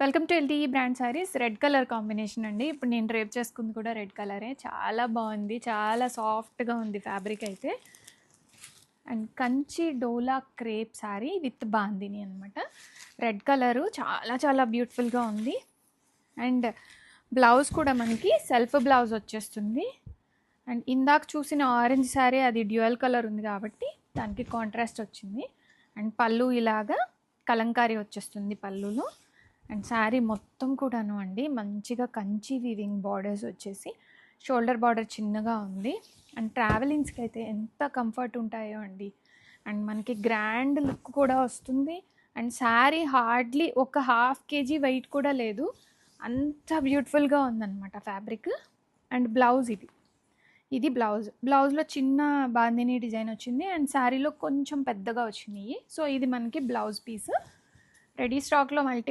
Welcome to LTE brand saris. Red colour combination అండి. ఇప్పుడు నేను డ్రేప్ చేసుకుంది కూడా రెడ్ కలరే. చాలా బాగుంది, చాలా సాఫ్ట్గా ఉంది ఫ్యాబ్రిక్ అయితే. And Kanchi Dola crepe saree with bandhani అనమాట. రెడ్ కలరు చాలా చాలా బ్యూటిఫుల్గా ఉంది. అండ్ బ్లౌజ్ కూడా మనకి సెల్ఫ్ బ్లౌజ్ వచ్చేస్తుంది. అండ్ ఇందాక చూసిన ఆరెంజ్ శారీ అది డ్యూయల్ కలర్ ఉంది కాబట్టి దానికి కాంట్రాస్ట్ వచ్చింది. అండ్ పళ్ళు ఇలాగా కలంకారీ వచ్చేస్తుంది పళ్ళులో. అండ్ శారీ మొత్తం కూడాను అండి మంచిగా కంచి వీవింగ్ బార్డర్స్ వచ్చేసి షోల్డర్ బార్డర్ చిన్నగా ఉంది. అండ్ ట్రావెలింగ్స్కి అయితే ఎంత కంఫర్ట్ ఉంటాయో అండి. అండ్ మనకి గ్రాండ్ లుక్ కూడా వస్తుంది. అండ్ శారీ హార్డ్లీ ఒక హాఫ్ కేజీ వెయిట్ కూడా లేదు, అంత బ్యూటిఫుల్గా ఉందన్నమాట ఫ్యాబ్రిక్. అండ్ బ్లౌజ్ ఇది బ్లౌజ్లో చిన్న బాందిని డిజైన్ వచ్చింది. అండ్ శారీలో కొంచెం పెద్దగా వచ్చినాయి. సో ఇది మనకి బ్లౌజ్ పీస్. రెడీ స్టాక్లో మల్టీ